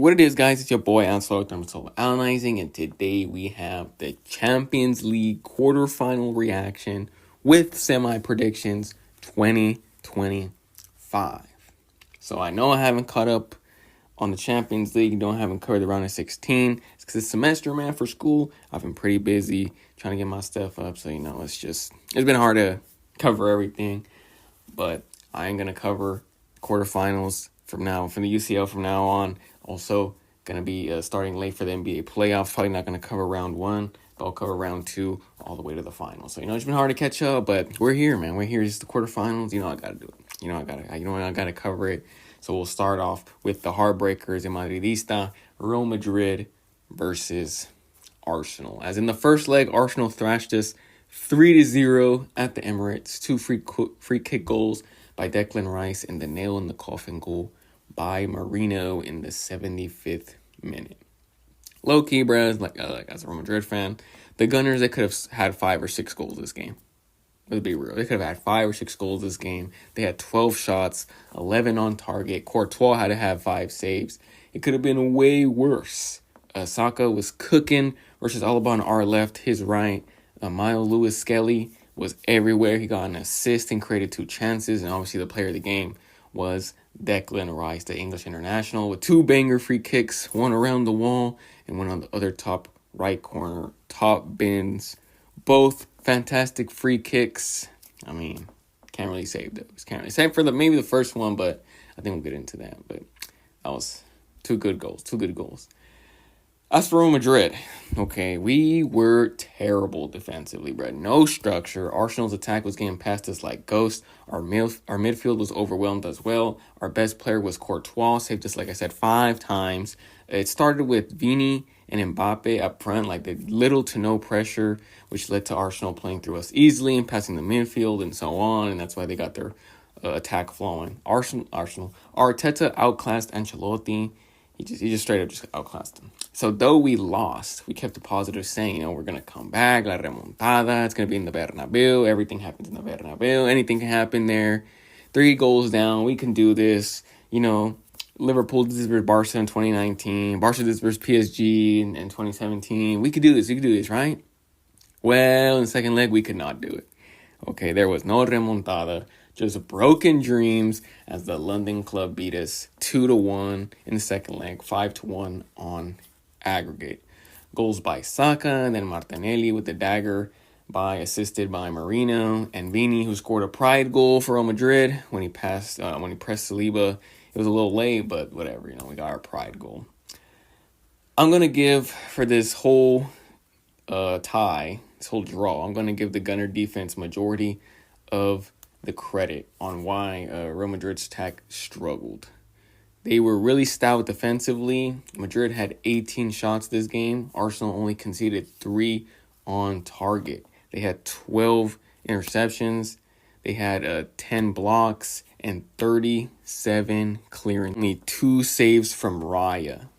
What it is, guys, it's your boy Ansel Analyzing, and today we have the Champions League quarterfinal reaction with semi-predictions 2025. So I know I haven't caught up on the Champions League, I haven't covered the round of 16. It's because this semester, man, for school, I've been pretty busy trying to get my stuff up. So, it's been hard to cover everything. But I am going to cover quarterfinals from the UCL from now on. Also, going to be starting late for the NBA playoffs. Probably not going to cover round one, but I'll cover round two all the way to the finals. So, it's been hard to catch up, but we're here, man. We're here. It's the quarterfinals. I got to do it. I got to cover it. So we'll start off with the heartbreakers in Madridista, Real Madrid versus Arsenal. As in the first leg, Arsenal thrashed us 3-0 at the Emirates. Two free kick goals by Declan Rice and the nail in the coffin goal by Marino in the 75th minute. Low key, bruh, like as a Real Madrid fan, the Gunners, they could have had 5 or 6 goals this game. Let's be real. They could have had 5 or 6 goals this game. They had 12 shots, 11 on target. Courtois had to have 5 saves. It could have been way worse. Saka was cooking versus Alaba on our left, his right. Mile Lewis Skelly was everywhere. He got an assist and created 2 chances. And obviously the player of the game was Declan Rice, the English international, with 2 banger free kicks, one around the wall and one on the other top right corner, top bins. Both fantastic free kicks. Can't really save those. Can't really save for maybe the first one, but I think we'll get into that. But that was 2 good goals. 2 good goals. As for Real Madrid, okay, we were terrible defensively, bro. No structure. Arsenal's attack was getting past us like ghosts. Our midfield was overwhelmed as well. Our best player was Courtois, saved us, like I said, 5 times. It started with Vini and Mbappe up front, like the little to no pressure, which led to Arsenal playing through us easily and passing the midfield and so on, and that's why they got their attack flowing. Arteta outclassed Ancelotti. He just straight up just outclassed him. So though we lost, we kept the positive saying, we're going to come back, la remontada, it's going to be in the Bernabeu, everything happens in the Bernabeu, anything can happen there. 3 goals down, we can do this. Liverpool did this versus Barca in 2019, Barca did this versus PSG in 2017. We could do this, right? Well, in the second leg, we could not do it. Okay, there was no remontada. Just broken dreams as the London club beat us 2-1 in the second leg, 5-1 on aggregate. Goals by Saka, and then Martinelli with the dagger assisted by Marino, and Vini, who scored a pride goal for Real Madrid when he pressed Saliba. It was a little late, but whatever, we got our pride goal. I'm going to give, for this whole tie, this whole draw, I'm going to give the Gunner defense majority of the credit on why Real Madrid's attack struggled. They were really stout defensively. Madrid had 18 shots this game. Arsenal only conceded 3 on target. They had 12 interceptions. They had 10 blocks and 37 clearing. Only 2 saves from Raya.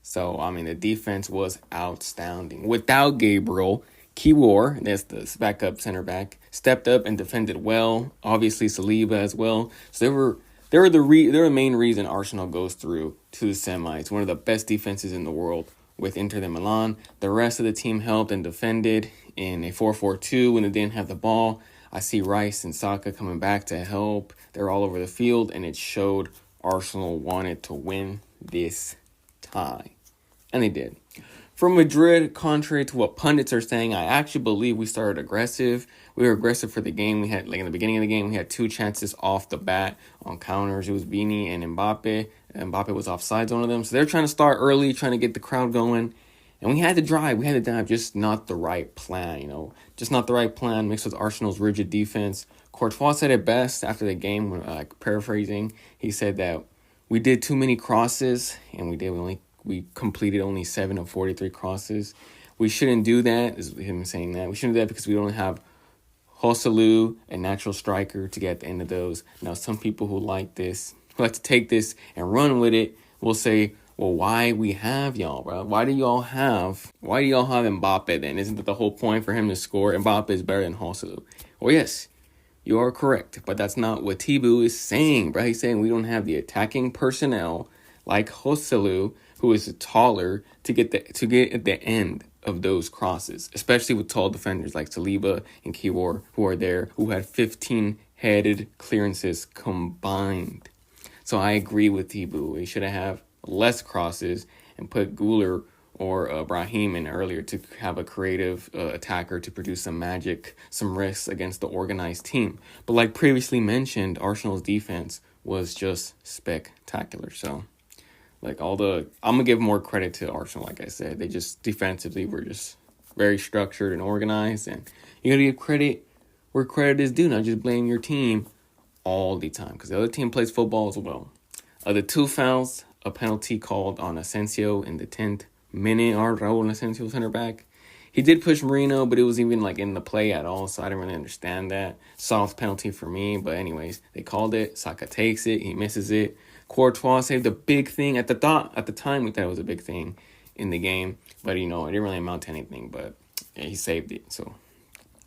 So, the defense was outstanding. Without Gabriel, Kiwor, that's the backup center back, stepped up and defended well. Obviously, Saliba as well. So they're the main reason Arsenal goes through to the semis. It's one of the best defenses in the world with Inter de Milan. The rest of the team helped and defended in a 4-4-2 when they didn't have the ball. I see Rice and Saka coming back to help. They're all over the field, and it showed Arsenal wanted to win this tie. And they did. From Madrid, contrary to what pundits are saying, I actually believe we started aggressive. We were aggressive for the game. We had, in the beginning of the game, we had 2 chances off the bat on counters. It was Vini and Mbappe. Mbappe was offsides, one of them. So they're trying to start early, trying to get the crowd going. And we had to drive. Just not the right plan, Just not the right plan mixed with Arsenal's rigid defense. Courtois said it best after the game, when, paraphrasing. He said that we did too many crosses, and we completed only 7 of 43 crosses. We shouldn't do that, is him saying that. We shouldn't do that because we don't have Joselu, a natural striker, to get at the end of those. Now, some people who like to take this and run with it, will say, well, why we have y'all, bro? Why do y'all have Mbappe then? Isn't that the whole point for him to score? Mbappe is better than Joselu. Well, yes, you are correct, but that's not what Tibu is saying, bro. He's saying we don't have the attacking personnel like Joselu, who is taller, to get at the end of those crosses, especially with tall defenders like Saliba and Kiwor, who are there, who had 15 headed clearances combined. So I agree with Thibaut. He should have less crosses and put Guler or Brahim in earlier to have a creative attacker to produce some magic, some risks against the organized team. But like previously mentioned, Arsenal's defense was just spectacular. So I'm gonna give more credit to Arsenal. Like I said, they just defensively were just very structured and organized, and you gotta give credit where credit is due. Not just blame your team all the time, because the other team plays football as well. The 2 fouls, a penalty called on Asensio in the 10th minute, or Raul Asensio, center back. He did push Marino, but it was even like in the play at all, so I didn't really understand that. Soft penalty for me, but anyways, they called it. Saka takes it, he misses it. Courtois saved a big thing. At the time, we thought it was a big thing in the game, but it didn't really amount to anything, but yeah, he saved it. So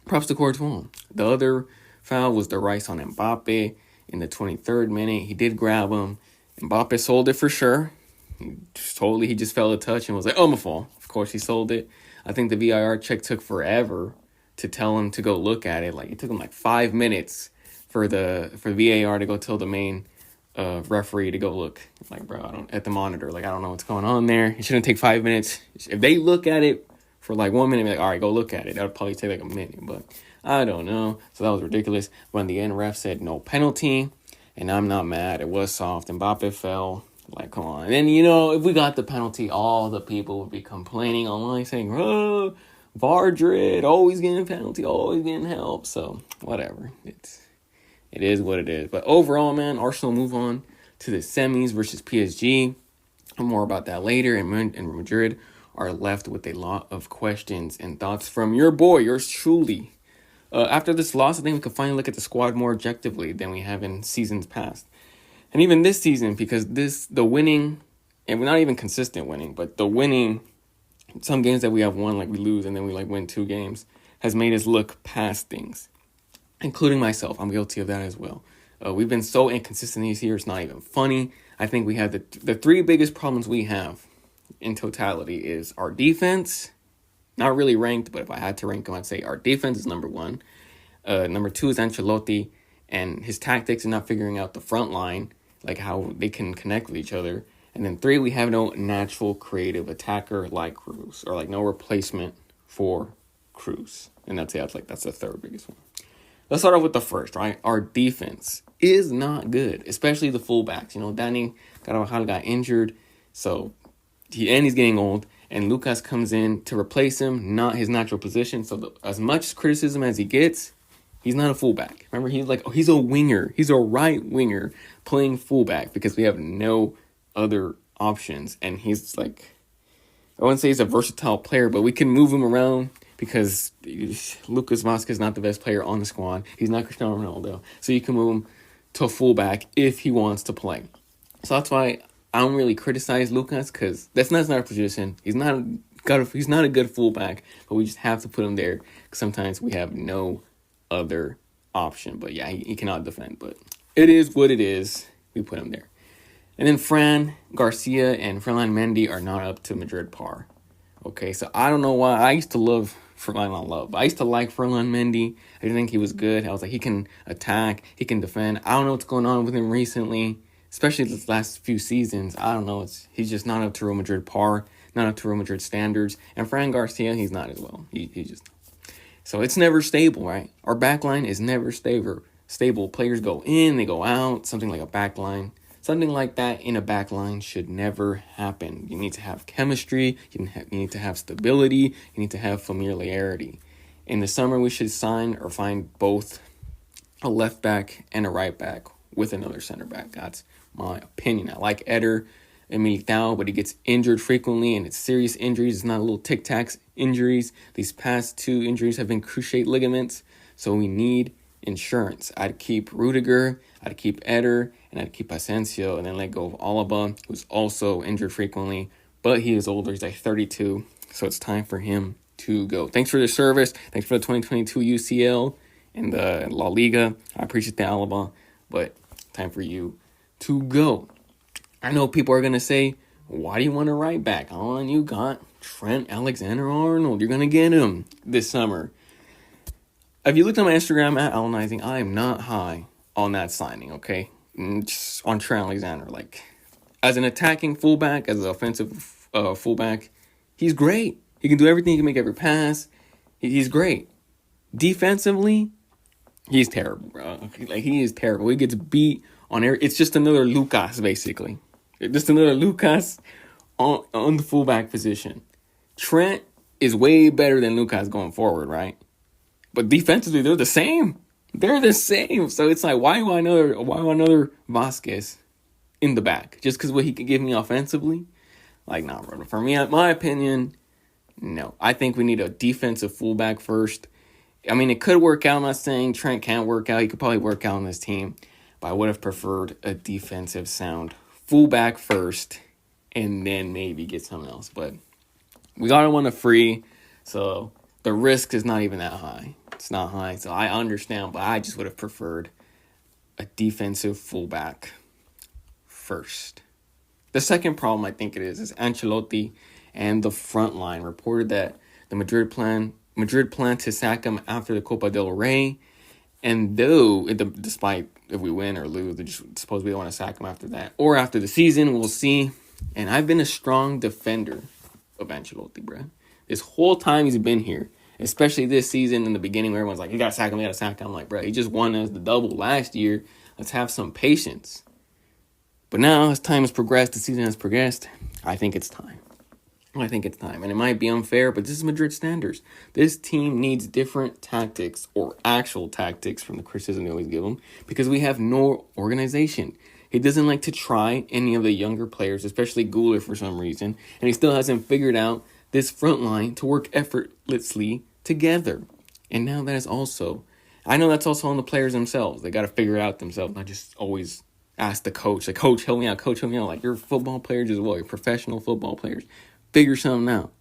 props to Courtois. The other foul was the Rice on Mbappe in the 23rd minute. He did grab him. Mbappe sold it for sure. He just felt a touch and was like, oh, my fault. Of course, he sold it. I think the VAR check took forever to tell him to go look at it. Like, it took him like 5 minutes for VAR to go tell the main referee to go look. Like, bro, I don't know what's going on there. It shouldn't take 5 minutes. If they look at it for like 1 minute, like, all right, go look at it. That would probably take like a minute, but I don't know. So that was ridiculous. But in the end, ref said no penalty, and I'm not mad. It was soft. Mbappe fell. Like, come on. And then, if we got the penalty, all the people would be complaining online saying, oh, Vardred, always getting penalty, always getting help. So, whatever. It is what it is. But overall, man, Arsenal move on to the semis versus PSG. More about that later. And Madrid are left with a lot of questions and thoughts from your boy, yours truly. After this loss, I think we can finally look at the squad more objectively than we have in seasons past. And even this season, because the winning, and we're not even consistent winning, but the winning, some games that we have won, like we lose, and then we win 2 games, has made us look past things, including myself. I'm guilty of that as well. We've been so inconsistent these years, it's not even funny. I think we have the 3 biggest problems we have in totality is our defense, not really ranked, but if I had to rank them, I'd say our defense is number 1. Number 2 is Ancelotti and his tactics and not figuring out the front line, like how they can connect with each other. And then 3, we have no natural creative attacker like Cruz, or like no replacement for Cruz. And that's the 3rd biggest one. Let's start off with the first, right? Our defense is not good, especially the fullbacks. Dani Carvajal got injured, so he's getting old, and Lucas comes in to replace him, not his natural position. So as much criticism as he gets, he's not a fullback. Remember, he's a winger. He's a right winger playing fullback because we have no other options. And he's I wouldn't say he's a versatile player, but we can move him around because Lucas Vazquez is not the best player on the squad. He's not Cristiano Ronaldo. So you can move him to fullback if he wants to play. So that's why I don't really criticize Lucas, because that's not our position. He's not a good fullback, but we just have to put him there because sometimes we have no other option. But yeah, he cannot defend, but it is what it is. We put him there. And then Fran Garcia and Ferland Mendy are not up to Madrid par. Okay, so I don't know why. I used to love Ferland. I used to like Ferland Mendy. I didn't think he was good. I was like, he can attack, he can defend. I don't know what's going on with him recently, especially this last few seasons. I don't know. He's just not up to Real Madrid par, not up to Real Madrid standards. And Fran Garcia, he's not as well. He's just. So it's never stable, right? Our back line is never stable. Players go in, they go out. Something like a back line. Something like that in a back line should never happen. You need to have chemistry. You need to have stability. You need to have familiarity. In the summer, we should sign or find both a left back and a right back with another center back. That's my opinion. I like Eder and Militao, but he gets injured frequently, and it's serious injuries. It's not little tic-tacs injuries. These past 2 injuries have been cruciate ligaments, so we need insurance. I'd keep Rudiger, I'd keep Eder, and I'd keep Asensio, and then let go of Alaba, who's also injured frequently, but he is older. He's 32, so it's time for him to go. Thanks for the service. Thanks for the 2022 UCL and the La Liga. I appreciate the Alaba, but time for you to go. I know people are going to say, why do you want a right back? Oh, and you got Trent Alexander-Arnold. You're going to get him this summer. If you looked on my Instagram at Alonizing, I am not high on that signing, okay? Just on Trent Alexander. Like, as an attacking fullback, as an offensive fullback, he's great. He can do everything. He can make every pass. He's great. Defensively, he's terrible, bro. Like, he is terrible. He gets beat on every... It's just another Lucas, basically. Just another Lucas on the fullback position. Trent is way better than Lucas going forward, right? But defensively, they're the same. They're the same. So it's like, why another Vasquez in the back? Just because what he could give me offensively? Like, nah, bro. For me, my opinion, no. I think we need a defensive fullback first. I mean, it could work out. I'm not saying Trent can't work out. He could probably work out on this team. But I would have preferred a defensive sound fullback first and then maybe get someone else. But we got him on a free, so the risk is not even that high. It's not high, so I understand, but I just would have preferred a defensive fullback first. The second problem I think it is Ancelotti and the front line reported that the Madrid plan to sack him after the Copa del Rey, and despite if we win or lose, they just suppose we don't want to sack him after that or after the season. We'll see. And I've been a strong defender of Ancelotti, bro. This whole time he's been here. Especially this season in the beginning where everyone's like, you got to sack him, you got to sack him. I'm like, bro, he just won us the double last year. Let's have some patience. But now, as time has progressed, the season has progressed, I think it's time. And it might be unfair, but this is Madrid standards. This team needs different tactics or actual tactics from the criticism they always give him because we have no organization. He doesn't like to try any of the younger players, especially Guler for some reason, and he still hasn't figured out this front line to work effortlessly together. And now that is also, I know that's also on the players themselves. They got to figure it out themselves, not just always ask the coach. Like, coach, help me out. Coach, help me out. Like, you're football players as well. You're professional football players. Figure something out.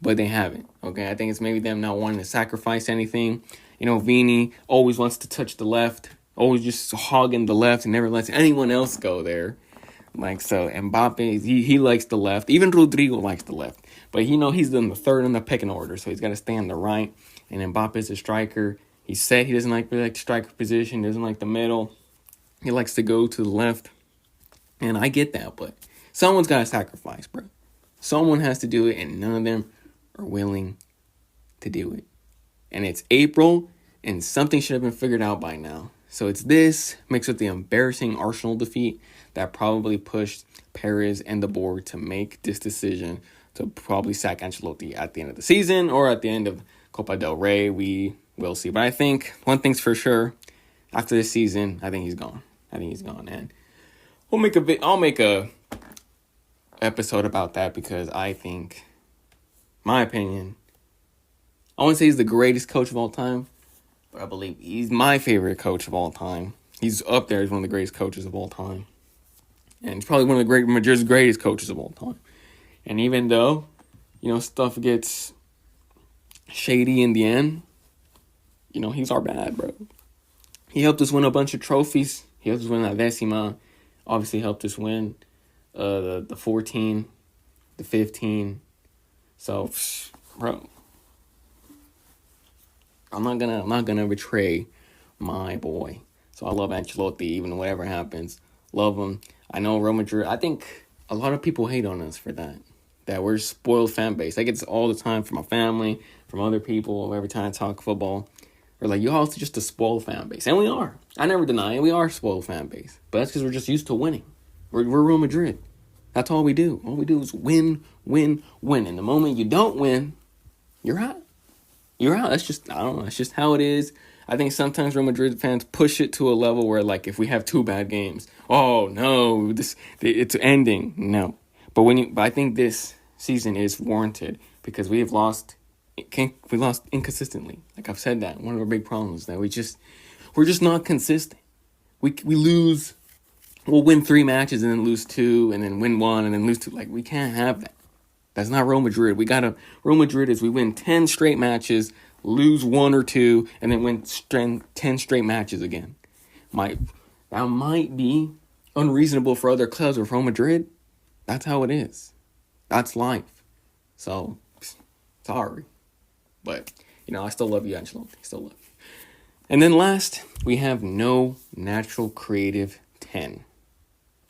But they haven't. Okay, I think it's maybe them not wanting to sacrifice anything. You know, Vini always wants to touch the left. Always just hogging the left and never lets anyone else go there. Like, so Mbappe, he likes the left. Even Rodrigo likes the left. But, he's in the third in the pecking order, so he's got to stay on the right. And Mbappe's a striker. He said he doesn't really like the striker position, doesn't like the middle. He likes to go to the left. And I get that, but someone's got to sacrifice, bro. Someone has to do it, and none of them are willing to do it. And it's April, and something should have been figured out by now. So it's this mixed with the embarrassing Arsenal defeat that probably pushed Perez and the board to make this decision to probably sack Ancelotti at the end of the season or at the end of Copa del Rey. We will see. But I think one thing's for sure. After this season, I think he's gone. And I'll make a episode about that because I think, my opinion, I wouldn't say he's the greatest coach of all time, but I believe he's my favorite coach of all time. He's up there as one of the greatest coaches of all time. And he's probably one of the Madrid's greatest coaches of all time. And even though, stuff gets shady in the end, he's our bad, bro. He helped us win a bunch of trophies. He helped us win La Décima. Obviously helped us win the 14, the 15. So, bro, I'm not gonna betray my boy. So I love Ancelotti, even whatever happens. Love him. I know Real Madrid. I think a lot of people hate on us for that. That we're a spoiled fan base. I get this all the time from my family, from other people. Every time I talk football, they're like, "You're also just a spoiled fan base," and we are. I never deny it. We are a spoiled fan base, but that's because we're just used to winning. We're Real Madrid. That's all we do. All we do is win, win, win. And the moment you don't win, you're out. You're out. That's just, I don't know. That's just how it is. I think sometimes Real Madrid fans push it to a level where, like, if we have 2 bad games, oh no, it's ending. No, but I think this season is warranted because we lost inconsistently. Like I've said, that one of our big problems is that we're just not consistent. We lose. We'll win 3 matches and then lose 2, and then win 1 and then lose 2. Like, we can't have that. That's not Real Madrid. Real Madrid is we win 10 straight matches, lose 1 or 2, and then win 10 straight matches again. That might be unreasonable for other clubs with Real Madrid, that's how it is. That's life. So, sorry. But, I still love you, Ancelotti. Still love you. And then last, we have no natural creative 10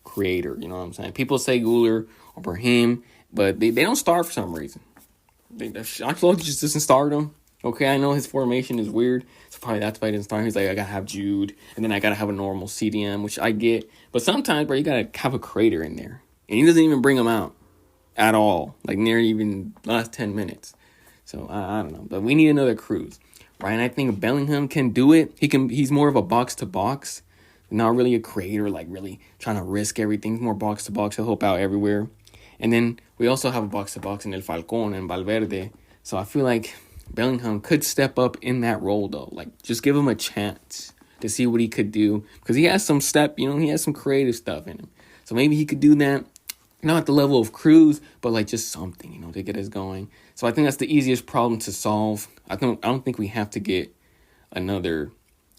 creator. You know what I'm saying? People say Guler or Brahim, but they don't start for some reason. Ancelotti just doesn't start them. Okay, I know his formation is weird, so probably that's why he didn't start. He's like, I gotta have Jude, and then I gotta have a normal CDM, which I get. But sometimes, bro, you gotta have a creator in there, and he doesn't even bring him out at all, like near even last 10 minutes. So I don't know, but we need another Cruz, right? And I think Bellingham can do it. He's more of a box to box, not really a creator, like really trying to risk everything. He's more box to box. He'll help out everywhere. And then we also have a box to box in El Falcón and Valverde. So I feel like Bellingham could step up in that role, though. Like, just give him a chance to see what he could do. Because he has some he has some creative stuff in him. So maybe he could do that. Not at the level of Cruz, but like just something, to get us going. So I think that's the easiest problem to solve. I don't think we have to get another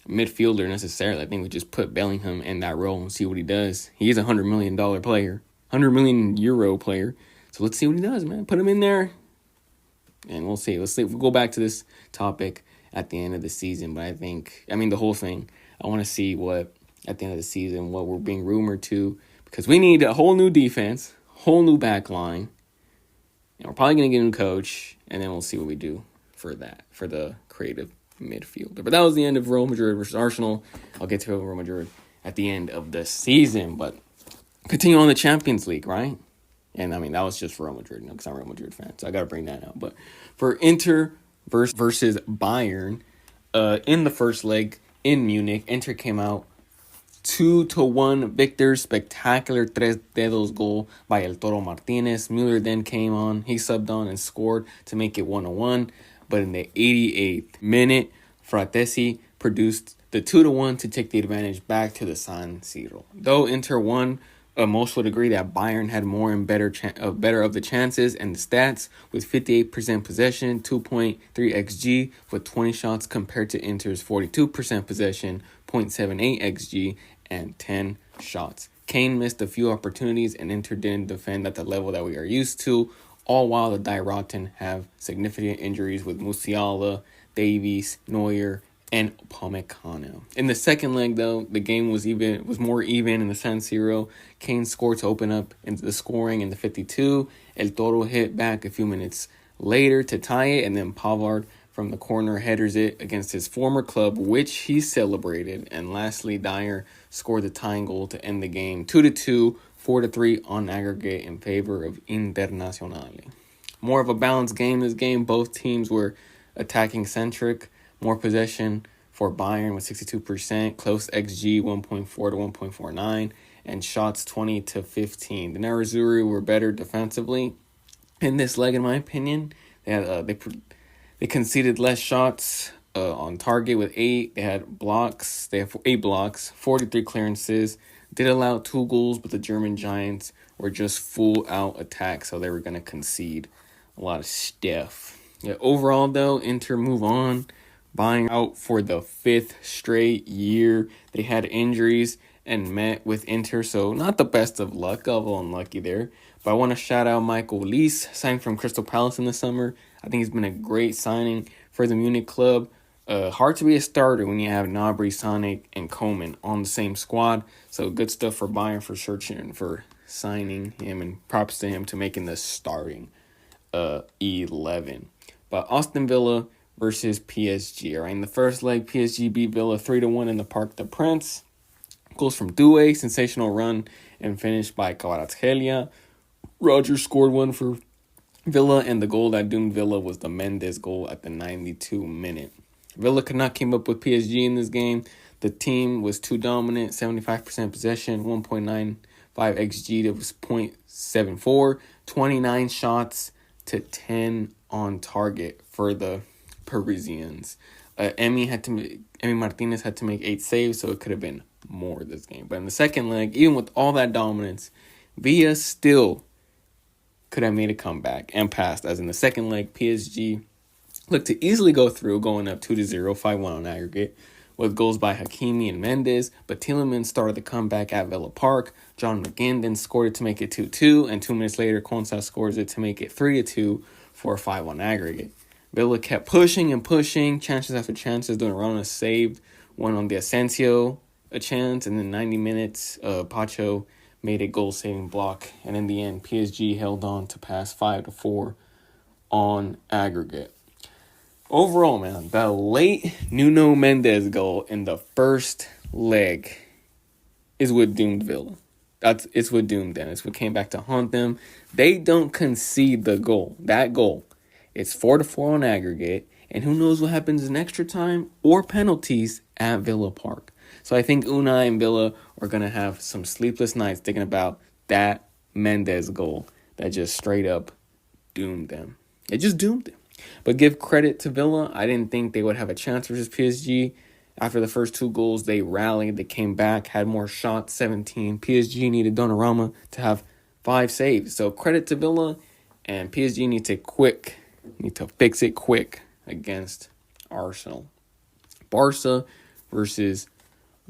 midfielder necessarily. I think we just put Bellingham in that role and see what he does. He is a $100 million player, €100 million player. So let's see what he does, man. Put him in there, and we'll see. We'll go back to this topic at the end of the season. But the whole thing. I want to see what at the end of the season what we're being rumored to, because we need a whole new defense, whole new back line. And we're probably gonna get a new coach, and then we'll see what we do for the creative midfielder. But that was the end of Real Madrid versus Arsenal. I'll get to Real Madrid at the end of the season. But continue on the Champions League, right? And that was just for Real Madrid, because I'm a Real Madrid fan, so I gotta bring that out. But for Inter versus Bayern, in the first leg in Munich, Inter came out 2-1 victor. Spectacular tres dedos goal by El Toro Martinez. Müller then came on. He subbed on and scored to make it 1-1. But in the 88th minute, Fratesi produced the 2-1 to take the advantage back to the San Siro. Though Inter won, most would agree that Bayern had more and better of the chances and the stats, with 58% possession, 2.3 xG with 20 shots compared to Inter's 42% possession, 0.78 xG, and 10 shots. Kane missed a few opportunities, and Inter didn't defend at the level that we are used to, all while the Die Rotten have significant injuries with Musiala, Davies, Neuer, and Upamecano. In the second leg, though, the game was more even in the San Siro. Kane scored to open up into the scoring in the 52. El Toro hit back a few minutes later to tie it, and then Pavard from the corner headers it against his former club, which he celebrated. And lastly, Dyer scored the tying goal to end the game 2-2, 4-3 on aggregate in favor of Internazionale. More of a balanced game this game. Both teams were attacking centric. More possession for Bayern with 62%, close XG 1.4 to 1.49, and shots 20 to 15. The Nerazzurri were better defensively in this leg, in my opinion. They conceded less shots on target with 8. They had blocks. They have 8 blocks, 43 clearances. Did allow 2 goals, but the German Giants were just full out attack, so they were going to concede a lot of stuff. Yeah, overall, though, Inter move on. Bayern out for the 5th straight year. They had injuries and met with Inter, so not the best of luck. A little unlucky there. But I want to shout out Michael Lees, signed from Crystal Palace in the summer. I think he's been a great signing for the Munich club. Hard to be a starter when you have Gnabry, Sonic, and Coman on the same squad. So good stuff for Bayern for searching for signing him, and props to him to making the starting 11. But Aston Villa versus PSG. All right, in the first leg, PSG beat Villa 3-1 in the Parc des Princes. Goals from Doué, sensational run, and finished by Kvaratskhelia. Roger scored one for Villa, and the goal that doomed Villa was the Mendes goal at the 92 minute. Villa could not keep up with PSG in this game. The team was too dominant, 75% possession, 1.95 XG, that was 0.74, 29 shots to 10 on target for the Parisians. Emi Martinez had to make 8 saves, so it could have been more this game. But in the second leg, even with all that dominance, Villa still could have made a comeback and passed, as in the second leg, PSG looked to easily go through, going up 2-0, 5-1 on aggregate. with goals by Hakimi and Mendes, but Tielemans started the comeback at Villa Park. John McGinn then scored it to make it 2-2, and 2 minutes later, Konsa scores it to make it 3-2 for a 5-1 aggregate. Villa kept pushing and pushing, chances after chances. Donnarumma saved one on the Asensio, a chance, and then 90 minutes, Pacho made a goal-saving block, and in the end, PSG held on to pass 5-4 on aggregate. Overall, man, the late Nuno Mendes goal in the first leg is what doomed Villa. It's what doomed them. It's what came back to haunt them. They don't concede the goal. That goal, it's 4-4 on aggregate, and who knows what happens in extra time or penalties at Villa Park. So I think Unai and Villa are going to have some sleepless nights thinking about that Mendes goal that just straight up doomed them. It just doomed them. But give credit to Villa. I didn't think they would have a chance versus PSG. After the first 2 goals, they rallied. They came back, had more shots, 17. PSG needed Donnarumma to have 5 saves. So credit to Villa, and PSG need to fix it quick against Arsenal. Barca versus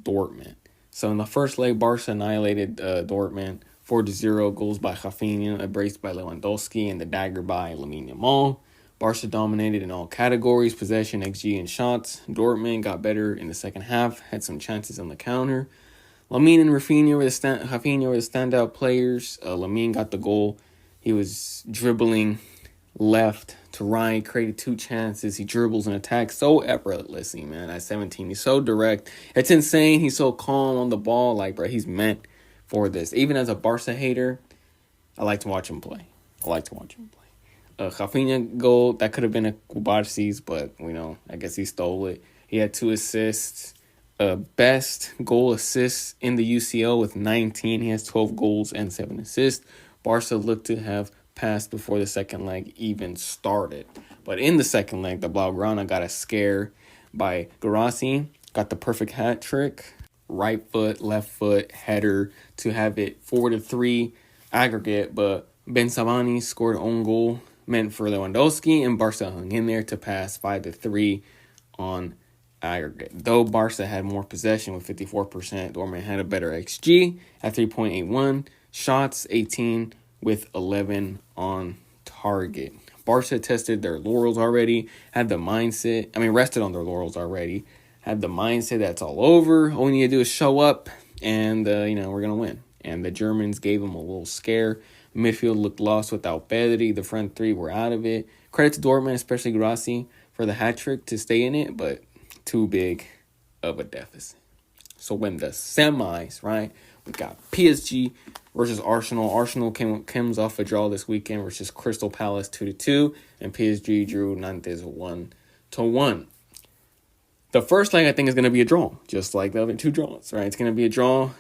Dortmund. So in the first leg, Barca annihilated Dortmund 4-0. Goals by Rafinha, a brace by Lewandowski, and the dagger by Lamine Yamal. Barca dominated in all categories, possession, XG, and shots. Dortmund got better in the second half, had some chances on the counter. Lamine and Rafinha were the standout players. Lamine got the goal. He was dribbling left to right, created 2 chances. He dribbles and attacks so effortlessly, man. At 17, he's so direct. It's insane. He's so calm on the ball. Like, bro, he's meant for this. Even as a Barca hater, I like to watch him play. Rafinha goal, that could have been a Kubarsi's, but, I guess he stole it. He had 2 assists. Best goal assists in the UCL with 19. He has 12 goals and 7 assists. Barca looked to have passed before the second leg even started. But in the second leg, the Blaugrana got a scare by Guirassy. Got the perfect hat trick. Right foot, left foot, header to have it 4-3 aggregate. But Ben Sabani scored own goal meant for Lewandowski, and Barca hung in there to pass 5-3 on aggregate. Though Barca had more possession with 54%, Dortmund had a better XG at 3.81, shots 18 with 11 on target. Barca tested their laurels already, rested on their laurels already, had the mindset that's all over. All we need to do is show up, and, we're going to win. And the Germans gave them a little scare. Midfield looked lost without Pedri. The front 3 were out of it. Credit to Dortmund, especially Guirassy, for the hat trick to stay in it, but too big of a deficit. So when the semis, right, we got PSG versus Arsenal. Arsenal comes off a draw this weekend versus Crystal Palace 2-2, and PSG drew Nantes 1-1. The first leg, I think, is going to be a draw, just like the other 2 draws, right? It's going to be a draw.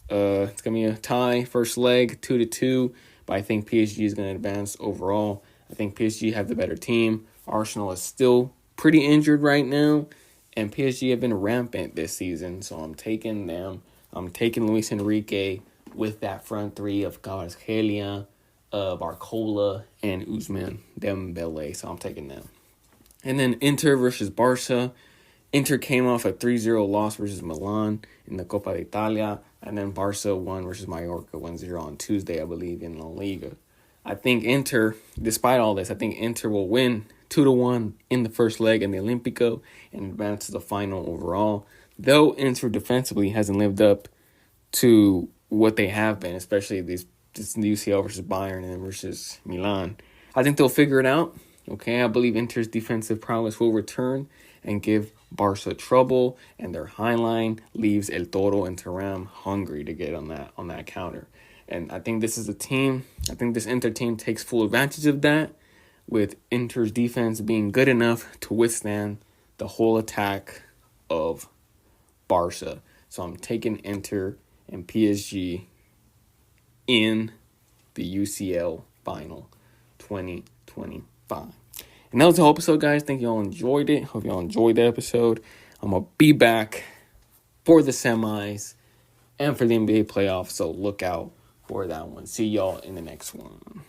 It's going to be a tie, first leg, 2-2, but I think PSG is going to advance overall. I think PSG have the better team. Arsenal is still pretty injured right now, and PSG have been rampant this season, so I'm taking them. I'm taking Luis Enrique with that front 3 of Kvaratskhelia, Barcola, and Ousmane Dembele, so I'm taking them. And then Inter versus Barca. Inter came off a 3-0 loss versus Milan in the Coppa d'Italia, and then Barca won versus Mallorca 1-0 on Tuesday, I believe, in La Liga. I think Inter, despite all this, I think Inter will win 2-1 in the first leg in the Olympico and advance to the final overall. Though Inter defensively hasn't lived up to what they have been, especially this UCL versus Bayern and then versus Milan, I think they'll figure it out. Okay, I believe Inter's defensive prowess will return and give Barca trouble, and their high line leaves El Toro and Thuram hungry to get on that counter. And I think this is a team, I think this Inter team takes full advantage of that, with Inter's defense being good enough to withstand the whole attack of Barca. So I'm taking Inter and PSG in the UCL final 2025. And that was the whole episode, guys. Thank you all enjoyed it. Hope you all enjoyed the episode. I'm going to be back for the semis and for the NBA playoffs, so look out for that one. See y'all in the next one.